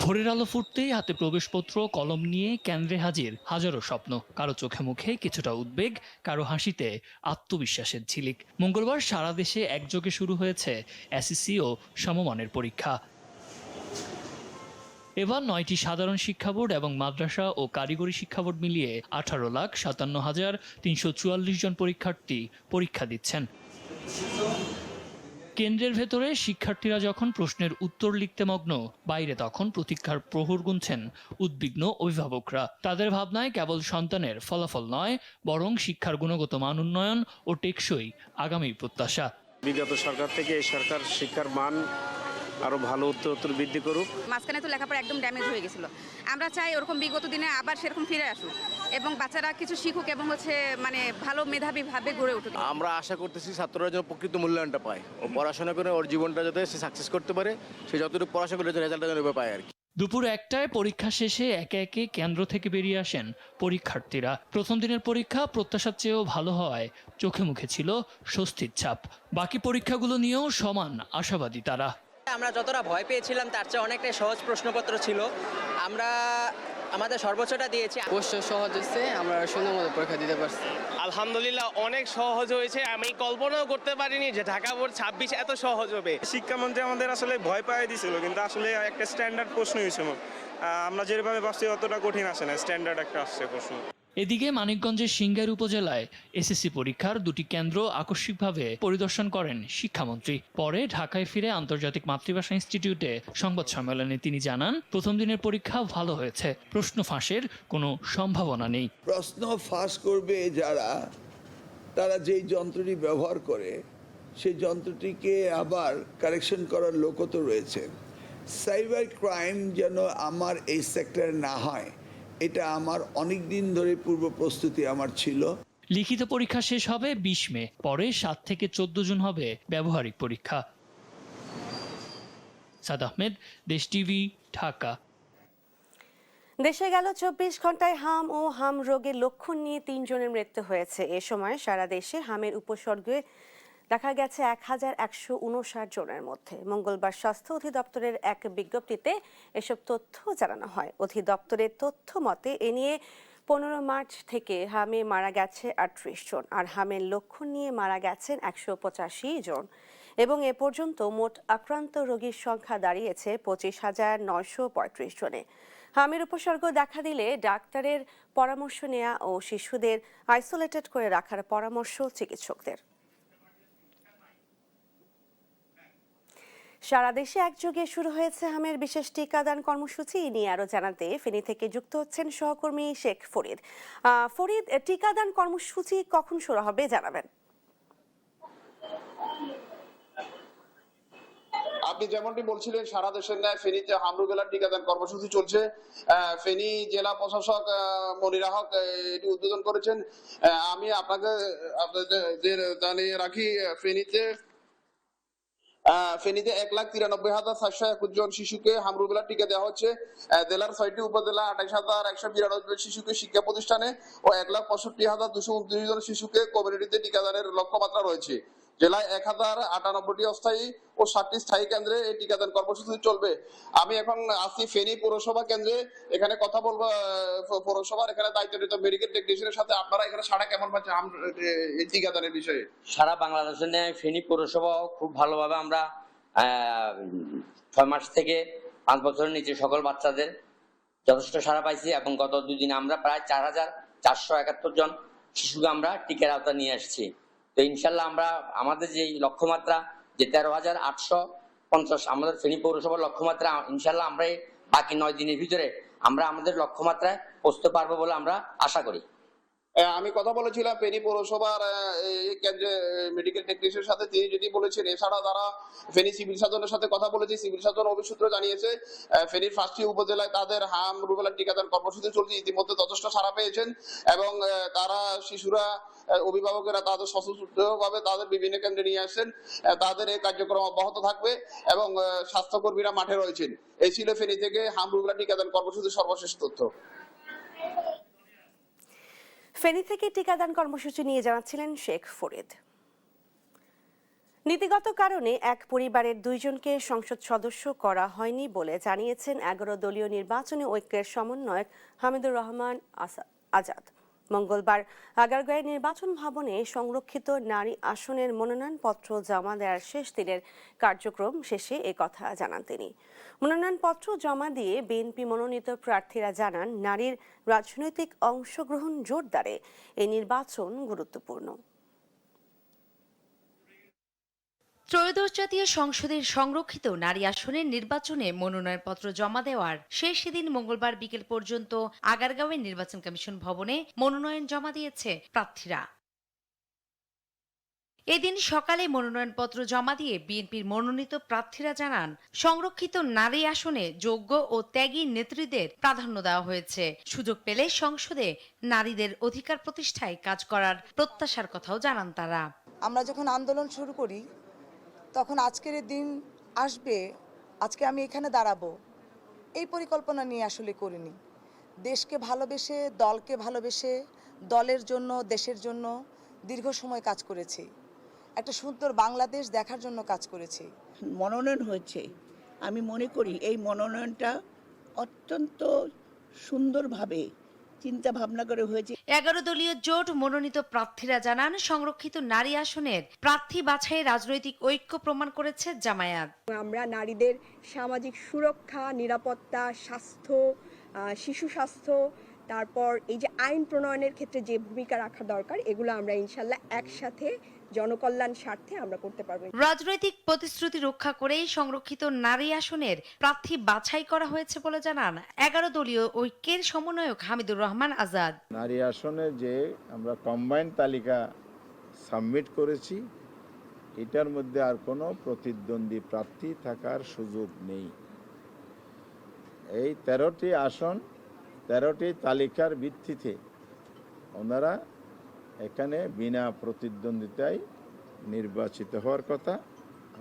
ভোরের আলো ফুটতেই হাতে প্রবেশপত্র কলম নিয়ে কেন্দ্রে হাজির হাজারো স্বপ্ন। কারো চোখে মুখে কিছুটা উদ্বেগ, কারো হাসিতে আত্মবিশ্বাসের ঝিলিক। মঙ্গলবার সারা দেশে একযোগে শুরু হয়েছে এসএসসি ও সমমানের পরীক্ষা। এবার 9টি সাধারণ শিক্ষা বোর্ড এবং মাদ্রাসা ও কারিগরি শিক্ষা বোর্ড মিলিয়ে 18,57,344 জন পরীক্ষার্থী পরীক্ষা দিচ্ছেন। কেন্দ্রের ভেতরে শিক্ষার্থীরা যখন প্রশ্নের উত্তর লিখতে মগ্ন, বাইরে তখন প্রতীক্ষার প্রহর গুনছেন উদ্বিগ্ন অভিভাবকরা। তাদের ভাবনায় কেবল সন্তানের ফলাফল নয়, বরং শিক্ষার গুণগত মান উন্নয়ন ও টেকসই আগামী প্রত্যাশা। বিগত সরকার থেকে এই সরকার শিক্ষার মান আরো ভালো উত্তর বৃদ্ধি করুক। মাঝখানে তো লেখাপড়া একদম ড্যামেজ হয়ে গেছিল। আমরা চাই ওরকম বিগত দিনে আবার সেরকম ফিরে আসুক এবং বাচ্চারা কিছু শিখুক এবং মানে ভালো মেধাবী ভাবে গড়ে উঠুক। আমরা আশা করতেছি ছাত্ররা যেন প্রকৃত মূল্যায়নটা পায়, ও পড়াশোনা করে ওর জীবনটা যাতে সে সাকসেস করতে পারে, সে যতটুকু পড়াশোনা করে রেজাল্টটা যেন পায় আর কি। দুপুর 1টায় পরীক্ষা শেষে একে একে কেন্দ্র থেকে বেরিয়ে আসেন পরীক্ষার্থীরা। প্রথম দিনের পরীক্ষা প্রত্যাশার চেয়েও ভালো হওয়ায় চোখে মুখে ছিল স্বস্তির ছাপ। বাকি পরীক্ষাগুলো নিয়েও সমান আশাবাদী তারা। আমরা যতটা ভয় পেয়েছিলাম তার চেয়ে অনেকটাই সহজ প্রশ্নপত্র ছিল। আমরা আমাদের সর্বোচ্চটা দিয়েছি। প্রশ্ন সহজ হচ্ছে, আমরা সুন্দর মতো পরীক্ষা দিতে পারছি। আলহামদুলিল্লাহ অনেক সহজ হয়েছে। আমি কল্পনাও করতে পারিনি যে ঢাকা বোর্ড 26 এত সহজ হবে। শিক্ষামন্ত্রী আমাদের আসলে ভয় পাইয়ে দিয়েছিল, কিন্তু আসলে একটা স্ট্যান্ডার্ড প্রশ্ন হয়েছে। আমরা যেভাবে ভাবছি অতটা কঠিন আসে না, স্ট্যান্ডার্ড একটা আসছে প্রশ্ন। এদিকে মানিকগঞ্জের সিংগাইর উপজেলায় এসএসসি পরীক্ষার 2টি কেন্দ্র আকস্মিকভাবে পরিদর্শন করেন শিক্ষামন্ত্রী। পরে ঢাকায় ফিরে আন্তর্জাতিক মাতৃভাষা ইনস্টিটিউটে সংবাদ সম্মেলনে তিনি জানান, প্রথম দিনের পরীক্ষা ভালো হয়েছে, প্রশ্ন ফাঁসের কোনো সম্ভাবনা নেই। প্রশ্ন ফাঁস করবে যারা, তারা যেই যন্ত্রটি ব্যবহার করে সেই যন্ত্রটিকে আবার কারেকশন করার লোকও তো রয়েছে। সাইবার ক্রাইম যেন আমার এই সেক্টরে না হয়, এটা আমার অনেক দিন ধরে পূর্ব প্রস্তুতি আমার ছিল। লিখিত পরীক্ষা শেষ হবে 20 মে, পরে 7 থেকে 14 জুন হবে ব্যবহারিক পরীক্ষা। সাদ আহমেদ, দেশ টিভি, ঢাকা। দেশে গেল 24 ঘন্টায় হাম ও হাম রোগের লক্ষণ নিয়ে 3 জনের মৃত্যু হয়েছে। এ সময় সারা দেশে হামের উপসর্গে দেখা গেছে 1159 জনের মধ্যে। মঙ্গলবার স্বাস্থ্য অধিদপ্তরের এক বিজ্ঞপ্তিতে এসব তথ্য জানানো হয়। অধিদপ্তরের তথ্য মতে এ নিয়ে 15 মার্চ থেকে হামে মারা গেছে 38 জন, আর হামের লক্ষণ নিয়ে মারা গেছেন 185 জন এবং এ পর্যন্ত মোট আক্রান্ত রোগীর সংখ্যা দাঁড়িয়েছে 25,935 জনে। হামের উপসর্গ দেখা দিলে ডাক্তারের পরামর্শ নেওয়া ও শিশুদের আইসোলেটেড করে রাখার পরামর্শ চিকিৎসকদের। সারা দেশে একযোগে শুরু হয়েছে হামের বিশেষ টিকাদান কর্মসূচি। নিয়ে আরো জানাতে ফেনী থেকে যুক্ত হচ্ছেন সহকর্মী শেখ ফরিদ। ফরিদ, টিকাদান কর্মসূচি কখন শুরু হবে জানাবেন? আপনি যেমনটি বলছিলেন, সারা দেশের ন্যায় ফেনীতে হামরুবেলার টিকাদান কর্মসূচি চলছে। ফেনী জেলা প্রশাসক মনির হক এটি উদ্বোধন করেছেন। আমি আপনাদের জানিয়ে রাখি, ফেনীতে 1,93,421 জন শিশুকে হামরুবেলার টিকা দেওয়া হচ্ছে। জেলার 6টি উপজেলা 28,192 শিশুকে শিক্ষা প্রতিষ্ঠানে ও 1,65,229 জন শিশুকে কমিউনিটিতে টিকাদানের লক্ষ্যমাত্রা রয়েছে। জেলায় 1098টি অস্থায়ী ও 60টি স্থায়ী কেন্দ্রে এই টিকাদান কর্মসূচি চলবে। আমি এখন আছি ফেনী পৌরসভা কেন্দ্রে, এখানে কথা বলবো পৌরসভার এখানে দায়িত্বরত মেডিকেল টেকনিশিয়ানের সাথে। আপনারা এখানে সাড়া কেমন পাচ্ছেন এই টিকাদানের বিষয়ে? সারা বাংলাদেশের ন্যায় ফেনী পৌরসভা খুব ভালোভাবে আমরা 6 মাস থেকে 5 বছরের নিচে সকল বাচ্চাদের যথেষ্ট সাড়া পাইছি এবং গত 2 দিনে আমরা প্রায় 4,471 জন শিশুকে আমরা টিকার আওতা নিয়ে আসছি। তো ইনশাল্লাহ আমরা আমাদের যে লক্ষ্যমাত্রা যে 13,850 আমাদের ফেনী পৌরসভার লক্ষ্যমাত্রা, ইনশাল্লাহ আমরা বাকি 9 দিনের ভিতরে আমরা আমাদের লক্ষ্যমাত্রায় পৌঁছতে পারবো বলে আমরা আশা করি। আমি কথা বলেছিলাম ফেনী পৌরসভার কেন্দ্রে মেডিকেল টেকনিশিয়ানের সাথে, তিনি যদি বলেছেন এছাড়া তারা ফেনী সিভিল সার্জনের সাথে কথা বলেছে। সিভিল সার্জন অভিসূত্র জানিয়েছে ফেনীর 5টি উপজেলায় তাদের হাম রুবেলা টিকাদান কর্মসূচি চলছে, ইতিমধ্যে যথেষ্ট সাড়া পেয়েছেন এবং তারা শিশুরা অভিভাবকেরা তাদের স্বতঃস্ফূর্তভাবে তাদের বিভিন্ন কেন্দ্রে নিয়ে আসছেন। তাদের এই কার্যক্রম অব্যাহত থাকবে এবং স্বাস্থ্যকর্মীরা মাঠে রয়েছেন। এই ছিল ফেনী থেকে হাম রুবেলা টিকাদান কর্মসূচির সর্বশেষ তথ্য। ফেনী থেকে টিকাদান কর্মসূচি নিয়ে জানাচ্ছিলেন শেখ ফরিদ। নীতিগত কারণে এক পরিবারের 2 জনকে সংসদ সদস্য করা হয়নি বলে জানিয়েছেন 11 দলীয় নির্বাচনী ঐক্যের সমন্বয়ক হামিদুর রহমান আজাদ। মঙ্গলবার আগারগাঁওয়ের নির্বাচন ভবনে সংরক্ষিত নারী আসনের মনোনয়নপত্র জমা দেওয়ার শেষ দিনের কার্যক্রম শেষে একথা জানান তিনি। মনোনয়নপত্র জমা দিয়ে বিএনপি মনোনীত প্রার্থীরা জানান, নারীর রাজনৈতিক অংশগ্রহণ জোরদারে এই নির্বাচন গুরুত্বপূর্ণ। ত্রয়োদশ জাতীয় সংসদের সংরক্ষিত নারী আসনের নির্বাচনে মনোনয়নপত্র জমা দেওয়ার শেষ দিন মঙ্গলবার বিকেল পর্যন্ত আগারগাঁওয়ের নির্বাচন কমিশন ভবনে মনোনয়ন জমা দিয়েছে প্রার্থীরা। এদিন সকালে মনোনয়নপত্র জমা দিয়ে বিএনপির মনোনীত প্রার্থীরা জানান, সংরক্ষিত নারী আসনে যোগ্য ও ত্যাগী নেত্রীদের প্রাধান্য দেওয়া হয়েছে। সুযোগ পেলে সংসদে নারীদের অধিকার প্রতিষ্ঠায় কাজ করার প্রত্যাশার কথাও জানান তারা। আমরা যখন আন্দোলন শুরু করি তখন আজকের দিন আসবে, আজকে আমি এখানে দাঁড়াবো, এই পরিকল্পনা নিয়ে আসলে করিনি। দেশকে ভালোবেসে, দলকে ভালোবেসে, দলের জন্য, দেশের জন্য দীর্ঘ সময় কাজ করেছি। একটা সুন্দর বাংলাদেশ দেখার জন্য কাজ করেছি। মনোনয়ন হয়েছে, আমি মনে করি এই মনোনয়নটা অত্যন্ত সুন্দরভাবে চিন্তা ভাবনা করে হয়েছে। 11 দলীয় জোট মনোনীত প্রার্থীরা জানান, সংরক্ষিত নারী আসনের প্রার্থী বাছাইয়ে রাজনৈতিক ঐক্য প্রমাণ করেছে জামায়াত। আমরা নারীদের সামাজিক সুরক্ষা, নিরাপত্তা, স্বাস্থ্য, শিশু স্বাস্থ্য, তারপর এই যে আইন প্রণয়নের ক্ষেত্রে যে ভূমিকা রাখা দরকার, এগুলো আমরা ইনশাল্লাহ একসাথে জনকল্যাণ স্বার্থে আমরা করতে পারবো। রাজনৈতিক প্রতিশ্রুতি রক্ষা করেই সংরক্ষিত নারী আসনের প্রার্থী বাছাই করা হয়েছে বলে জানান 11 দলীয় ঐক্যের সমন্বয়ক হামিদুর রহমান আজাদ। নারী আসনে যে আমরা কম্বাইন তালিকা সাবমিট করেছি, এটার মধ্যে আর কোনো প্রতিদ্বন্দ্বী প্রার্থী থাকার সুযোগ নেই। এই 13টি আসন 13টি তালিকার ভিত্তিতে ওনারা এখানে বিনা প্রতিদ্বন্দ্বিতায় নির্বাচিত হওয়ার কথা।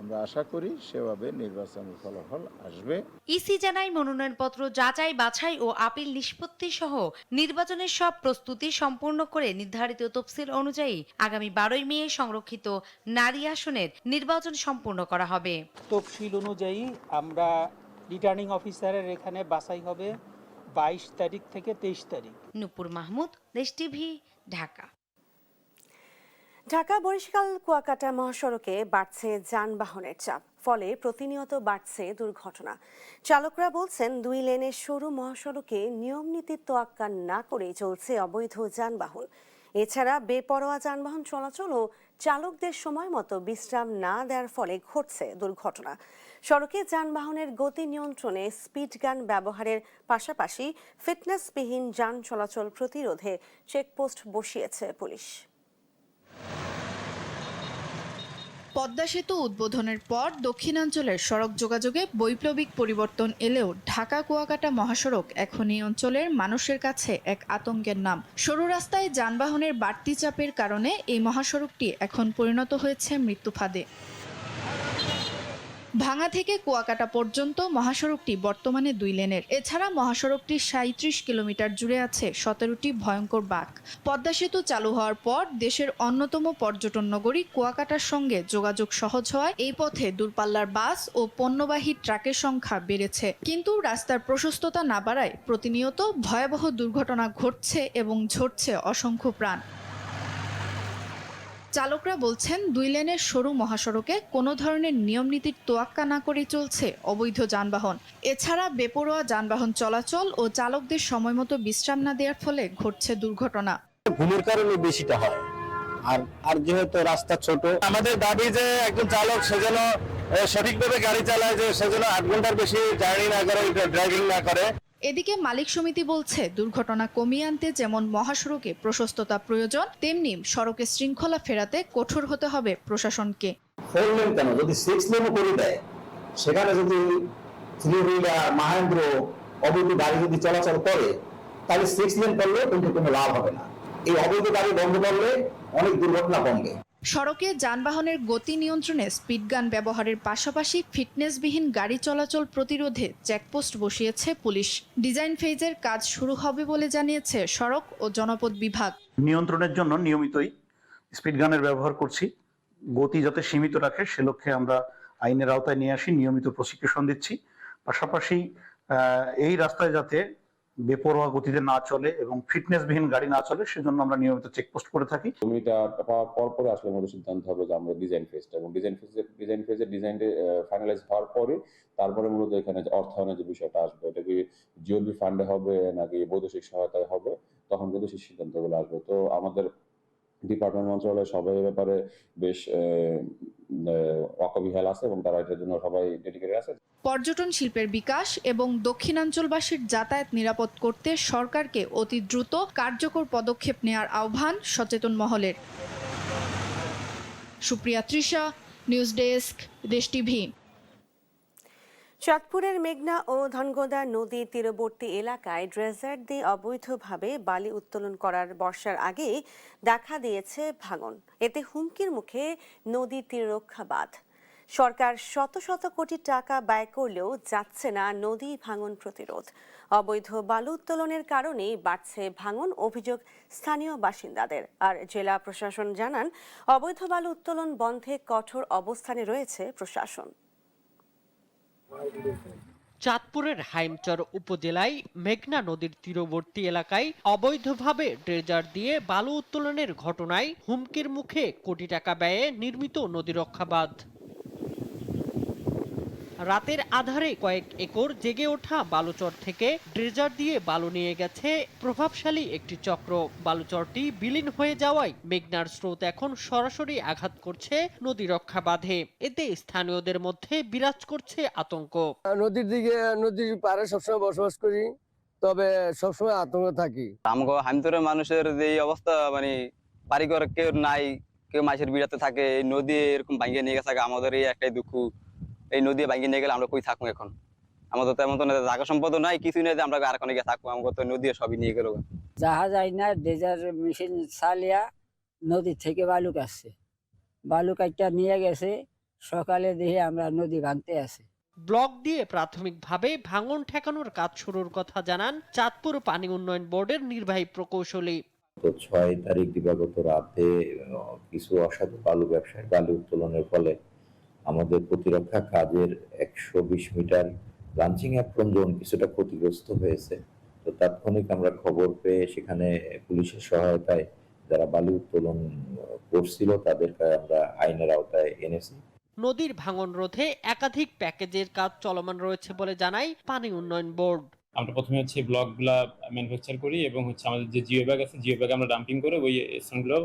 আমরা আশা করি সেভাবে নির্বাচনের ফলাফল আসবে। ইসি জানায়, মনোনয়নপত্র যাচাই বাছাই ও আপিল নিষ্পত্তি সহ নির্বাচনের সব প্রস্তুতি সম্পূর্ণ করে নির্ধারিত তফসিল অনুযায়ী আগামী 12 মে সংরক্ষিত নারী আসনের নির্বাচন সম্পূর্ণ করা হবে। তফসিল অনুযায়ী আমরা রিটার্নিং অফিসারের এখানে বাছাই হবে 22 তারিখ থেকে 23 তারিখ। নূপুর মাহমুদ, দেশ টিভি, ঢাকা। ঢাকা বরিশাল কুয়াকাটা মহাসড়কে বাড়ছে যানবাহনের চাপ, ফলে প্রতিনিয়ত বাড়ছে দুর্ঘটনা। চালকরা বলছেন, 2 লেনের সরু মহাসড়কে নিয়ম নীতির তোয়াক্কা না করেই চলছে অবৈধ যানবাহন। এছাড়া বেপরোয়া যানবাহন চলাচল ও চালকদের সময় মতো বিশ্রাম না দেওয়ার ফলে ঘটছে দুর্ঘটনা। সড়কে যানবাহনের গতি নিয়ন্ত্রণে স্পিড গান ব্যবহারের পাশাপাশি ফিটনেসবিহীন যান চলাচল প্রতিরোধে চেকপোস্ট বসিয়েছে পুলিশ। পদ্মা সেতু উদ্বোধনের পর দক্ষিণাঞ্চলের সড়ক যোগাযোগে বৈপ্লবিক পরিবর্তন এলেও ঢাকা কুয়াকাটা মহাসড়ক এখন এই অঞ্চলের মানুষের কাছে এক আতঙ্কের নাম। সরু রাস্তায় যানবাহনের বাড়তি চাপের কারণে এই মহাসড়কটি এখন পরিণত হয়েছে মৃত্যু ফাঁদে। ভাঙা থেকে কুয়াকাটা পর্যন্ত মহাসড়কটি বর্তমানে 2 লেনের। এছাড়া মহাসড়কটি 37 কিলোমিটার জুড়ে আছে 17টি ভয়ঙ্কর বাঁক। পদ্মা সেতু চালু হওয়ার পর দেশের অন্যতম পর্যটন নগরী কুয়াকাটার সঙ্গে যোগাযোগ সহজ হওয়ায় এই পথে দূরপাল্লার বাস ও পণ্যবাহী ট্রাকের সংখ্যা বেড়েছে। কিন্তু রাস্তার প্রশস্ততা না বাড়ায় প্রতিনিয়ত ভয়াবহ দুর্ঘটনা ঘটছে এবং ঝরছে অসংখ্য প্রাণ। চালকরা বলছেন 2 লেনের সরু মহাসড়কে কোনো ধরনের নিয়মনীতির তোয়াক্কা না করে চলছে অবৈধ যানবাহন। এছাড়া বেপরোয়া যানবাহন চলাচল ও চালকদের সময়মতো বিশ্রাম না দেওয়ার ফলে ঘটছে দুর্ঘটনা। ভুলের কারণে বেশিটা হয়, আর যেহেতু রাস্তা ছোট, আমাদের দাবি যে একজন চালক সেজন্য সঠিকভাবে গাড়ি চালায়, যে সেজন্য 8 ঘন্টার বেশি জার্নি না করে, ড্রাইভিং না করে। এদিকে মালিক সমিতি বলছে দুর্ঘটনা কমিয়ে আনতে যেমন মহাসড়কে প্রশস্ততা প্রয়োজন, তেমনি সড়কে শৃঙ্খলা ফেরাতে কঠোর হতে হবে প্রশাসনকে। 4 লেন কেন, যদি 6 লেনও করে দেয়, সেখানে যদি 3 হুইলার মাহেন্দ্র অবৈধ গাড়ি যদি চলাচল করে, তাহলে 6 লেন করলেও কিন্তু কোনো লাভ হবে না। এই অবৈধ গাড়ি বন্ধ করলে অনেক দুর্ঘটনা কমবে। সড়কে যানবাহনের গতি নিয়ন্ত্রণে স্পিডগান ব্যবহারের পাশাপাশি ফিটনেসবিহীন গাড়ি চলাচল প্রতিরোধে চেকপোস্ট বসিয়েছে পুলিশ। ডিজাইন ফেজের কাজ শুরু হবে বলে জানিয়েছে সড়ক ও জনপথ বিভাগ। নিয়ন্ত্রণের জন্য নিয়মিতই স্পিডগানের ব্যবহার করছি, গতি যাতে সীমিত রাখে সে লক্ষ্যে আমরা আইনের আওতায় নিয়ে আসি, নিয়মিত প্রশিক্ষণ দিচ্ছি। পাশাপাশি এই রাস্তায় যাতে বেপরোয়া গতিতে না চলে এবং ফিটনেসবিহীন গাড়ি না চলে সেজন্য আমরা নিয়মিত চেকপোস্ট করে থাকি। জমিটা পাওয়ার পরে আসলে আমাদের সিদ্ধান্ত হবে যে আমরা ডিজাইন ফেজটা এবং ডিজাইন ফেজের ডিজাইনটা ফাইনালাইজ হওয়ার পরে তারপরে মূলত এখানে অর্থায়নের যে বিষয়টা আসবে, এটা কি জিওবি ফান্ডে হবে নাকি বৈদেশিক সহায়তায় হবে, তখন কিন্তু সেই সিদ্ধান্তগুলো আসবে। তো আমাদের ডিপার্টমেন্ট মন্ত্রণালয় সবাই এ ব্যাপারে বেশ ওয়াকিবহাল আছে এবং তারা এটার জন্য সবাই ডেডিকেটেড আছে। পর্যটন শিল্পের বিকাশ এবং দক্ষিণাঞ্চলবাসীর যাতায়াত নিরাপদ করতে সরকারকে অতি দ্রুত কার্যকর পদক্ষেপ নেওয়ার আহ্বান সচেতন মহলের। সুপ্রিয়া তৃষা, নিউজ ডেস্ক, দেশ টিভি। চাঁদপুরের মেঘনা ও ধনগোদা নদীর তীরবর্তী এলাকায় ড্রেজার দিয়ে অবৈধভাবে বালি উত্তোলন করার বর্ষার আগে দেখা দিয়েছে ভাঙন। এতে হুমকির মুখে নদীর তীররক্ষা বাঁধ। সরকার শত শত কোটি টাকা ব্যয় করলেও যাচ্ছে না নদী ভাঙন প্রতিরোধ। অবৈধ বালু উত্তোলনের কারণেই বাড়ছে ভাঙন, অভিযোগ স্থানীয় বাসিন্দাদের। আর জেলা প্রশাসন জানান, অবৈধ বালু উত্তোলন বন্ধে কঠোর অবস্থানে রয়েছে প্রশাসন। চাঁদপুরের হাইমচর উপজেলায় মেঘনা নদীর তীরবর্তী এলাকায় অবৈধভাবে ড্রেজার দিয়ে বালু উত্তোলনের ঘটনায় হুমকির মুখে কোটি টাকা ব্যয়ে নির্মিত নদী রক্ষা বাঁধ। রাতের আধারে কয়েক একর জেগে ওঠা বালুচর থেকে ড্রেজার দিয়ে বালু নিয়ে গেছে প্রভাবশালী একটি চক্র। বালুচরটি বিলীন হয়ে যাওয়ায় মেঘনার স্রোত এখন সরাসরি আঘাত করছে নদী রক্ষা বাঁধে। এতে স্থানীয়দের মধ্যে বিরাজ করছে আতঙ্ক। নদীর দিকে, নদীর পাড়ে সবসময় বসবাস করি, তবে সবসময় আতঙ্ক থাকি। আমগো হাইমচরের মানুষের যে অবস্থা, মানে বাড়িঘর কেউ নাই, কেউ মাছের বিড়াতে থাকে, নদী এরকম ভাঙিয়ে নিয়ে গেছে। আমাদের এই একটাই দুঃখ, এই নদী ভাঙিয়ে নিয়ে গেলে আমরা কই থাকবো এখন? আমাদের তো এমন তো জায়গা সম্পদ নাই, কিছুই নাই যে আমরা আর কোনো গিয়ে থাকবো। আমাকে তো নদী সবই নিয়ে গেল। জাহাজ আইনা ডেজার মেশিন চালিয়া নদী থেকে বালু কাটছে, বালু কাটটা নিয়ে গেছে। সকালে দেখে আমরা নদী ভাঙতে আছে। ব্লক দিয়ে প্রাথমিকভাবে ভাঙন ঠেকানোর কাজ শুরুর কথা জানান চাঁদপুর পানি উন্নয়ন বোর্ডের নির্বাহী প্রকৌশলী। 6 তারিখ দিবাগত রাতে কিছু অসাধু বালু ব্যবসায়ী বালু উত্তোলনের ফলে আমাদের প্রতিরক্ষা কাজের 120 মিটার লাঞ্চিং অ্যাপ্রন জোন কিছুটা ক্ষতিগ্রস্ত হয়েছে। তো তাৎক্ষণিক আমরা খবর পেয়ে সেখানে পুলিশের সহায়তায় যারা বালু উত্তোলন করছিল তাদেরকে আমরা আইনের আওতায় এনেছি। নদীর ভাঙন রোধে একাধিক প্যাকেজের কাজ চলমান রয়েছে বলে জানায় পানি উন্নয়ন বোর্ড। আমরা প্রথমে ব্লকগুলা ম্যানুফ্যাকচার করি এবং আমাদের যে জিও ব্যাগ আছে, জিও ব্যাগ আমরা ডাম্পিং করে ওই স্থানগুলো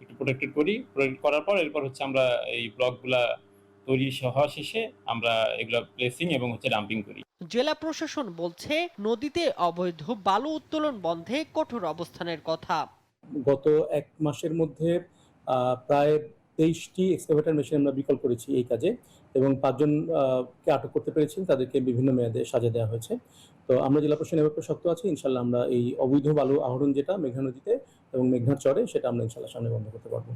একটু প্রোটেক্টেড করি। প্রোটেক্ট করার পর এরপর আমরা এই ব্লকগুলা তৈরি হওয়া শেষে আমরা এগুলো প্লেসিং এবং ডাম্পিং করি। জেলা প্রশাসন বলছে নদীতে অবৈধ বালু উত্তোলন বন্ধে কঠোর অবস্থানের কথা। গত 1 মাসের মধ্যে প্রায় 23টি এক্সকাভেটর মেশিন আমরা বিকল করেছি এই কাজে এবং 5 জনকে আটক করতে পেরেছি, তাদেরকে বিভিন্ন মেয়াদে সাজা দেওয়া হয়েছে। তো আমরা জেলা প্রশাসন এবার শক্ত আছি, ইনশাল্লাহ আমরা এই অবৈধ বালু আহরণ যেটা মেঘনা নদীতে এবং মেঘনার চরে, সেটা আমরা ইনশাল্লাহ সামনে বন্ধ করতে পারবো।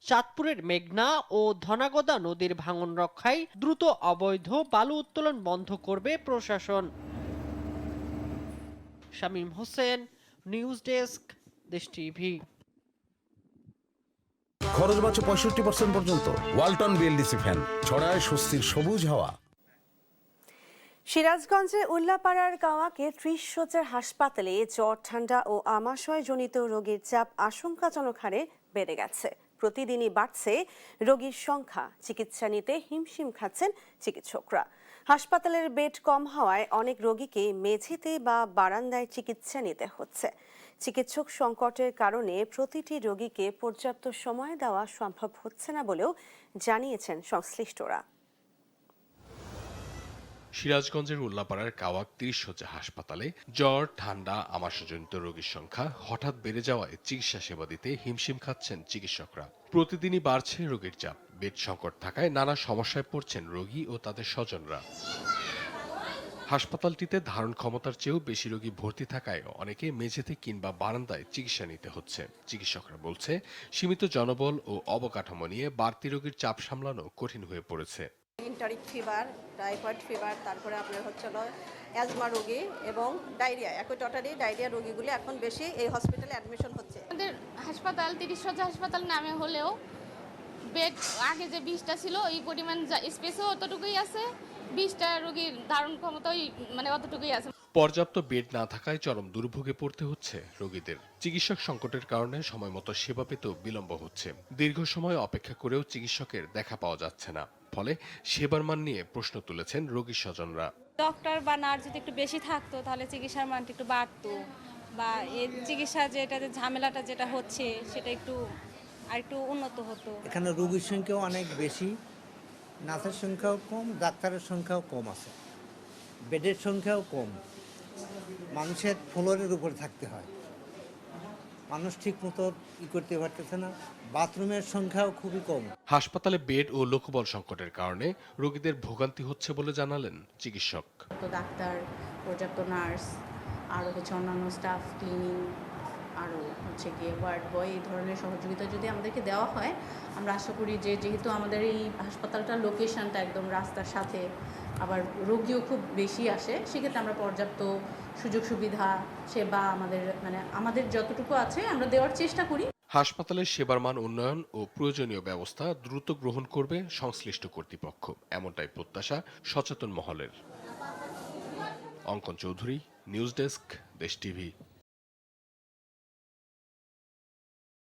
চাঁদপুরের মেঘনা ও ধনাগদা নদীর ভাঙন রক্ষায় দ্রুত অবৈধ বালু উত্তোলন বন্ধ করবে প্রশাসন। শামীম হোসেন, নিউজ ডেস্ক, দেশ টিভি। খরচ বাঁচো 65% পর্যন্ত। ওয়ালটন বিএলডিসি ফ্যান ছড়ায় স্বস্তির সবুজ হাওয়া। সিরাজগঞ্জে উল্লাপাড়ার কাওয়াকে 30 শয্যার হাসপাতালে জ্বর, ঠান্ডা ও আমাশয় জনিত রোগীর চাপ আশঙ্কাজনক হারে বেড়ে গেছে। প্রতিদিনই বাড়ছে রোগীর সংখ্যা, চিকিৎসা নিতে হিমশিম খাচ্ছেন চিকিৎসকরা। হাসপাতালের বেড কম হওয়ায় অনেক রোগীকে মেঝেতে বা বারান্দায় চিকিৎসা নিতে হচ্ছে। চিকিৎসক সংকটের কারণে প্রতিটি রোগীকে পর্যাপ্ত সময় দেওয়া সম্ভব হচ্ছে না বলেও জানিয়েছেন সংশ্লিষ্টরা। সিরাজগঞ্জের উল্লাপাড়ার কাওয়াক ৩০ শয্যা হাসপাতালে জ্বর, ঠান্ডা, আমাশয়জনিত রোগীর সংখ্যা হঠাৎ বেড়ে যাওয়ায় চিকিৎসা সেবা দিতে হিমশিম খাচ্ছেন চিকিৎসকরা। প্রতিদিনই বাড়ছে রোগীর চাপ। বেড সংকট থাকায় নানা সমস্যায় পড়ছেন রোগী ও তাদের স্বজনরা। হাসপাতালটিতে ধারণ ক্ষমতার চেয়েও বেশি রোগী ভর্তি থাকায় অনেকে মেঝেতে কিংবা বারান্দায় চিকিৎসা নিতে হচ্ছে। চিকিৎসকরা বলছে, সীমিত জনবল ও অবকাঠামো নিয়ে বাড়তি রোগীর চাপ সামলানো কঠিন হয়ে পড়েছে। এন্টারিক ফিভার, টাইফয়েড ফিভার, তারপরে আপনার হচ্ছিল অ্যাজমা রোগী এবং ডায়রিয়া, একই টোটালি ডায়রিয়া রোগীগুলি এখন বেশি এই হসপিটালে অ্যাডমিশন হচ্ছে। আমাদের হাসপাতাল 30 শয্যা হাসপাতাল নামে হলেও বেড আগে যে 20টা ছিল এই পরিমাণ স্পেসও অতটুকুই আছে, 20টা রোগীর ধারণ ক্ষমতা মানে অতটুকুই আছে। পর্যাপ্ত বেড না থাকায় চরম দুর্ভোগে পড়তে হচ্ছে রোগীদের। চিকিৎসক সংকটের কারণে সময়মতো সেবা পেতেও বিলম্ব হচ্ছে। দীর্ঘ সময় অপেক্ষা করেও চিকিৎসকের দেখা পাওয়া যাচ্ছে না। ফলে সেবার মান নিয়ে প্রশ্ন তুলেছেন রোগীর স্বজনরা। ডক্টর বা নার্স যদি একটু বেশি থাকতো তাহলে চিকিৎসার মানটা একটু বাড়তো, বা এই চিকিৎসা যেটা ঝামেলাটা যেটা হচ্ছে সেটা একটু উন্নত হতো। এখানে রোগীর সংখ্যাও অনেক বেশি, নার্সের সংখ্যাও কম, ডাক্তারের সংখ্যাও কম আছে, বেডের সংখ্যাও কম। মানুষের ফ্লোরের উপরে থাকতে হয়, মানুষ ঠিক মতো করতে পারতেছে না, বাথরুমের সংখ্যাও খুবই কম। হাসপাতালে বেড ও লোকবল সংকটের কারণে রোগীদের ভোগান্তি হচ্ছে বলে জানালেন চিকিৎসক। ডাক্তার, পর্যাপ্ত নার্স, আরও অন্যান্য স্টাফ, ক্লিনিং, আরও গিয়ে ওয়ার্ড বয়, এই ধরনের সহযোগিতা যদি আমাদেরকে দেওয়া হয়, আমরা আশা করি যে যেহেতু আমাদের এই হাসপাতালটার লোকেশনটা একদম রাস্তার সাথে, আবার রোগীও খুব বেশি আসে, সেক্ষেত্রে আমরা পর্যাপ্ত সুযোগ সুবিধা, সেবা আমাদের যতটুকু আছে আমরা দেওয়ার চেষ্টা করি। হাসপাতালের সেবার মান উন্নয়ন ও প্রয়োজনীয় ব্যবস্থা দ্রুত গ্রহণ করবে সংশ্লিষ্ট কর্তৃপক্ষ, এমনটাই প্রত্যাশা সচেতন মহলের। অঙ্কন চৌধুরী, নিউজ ডেস্ক, দেশ টিভি।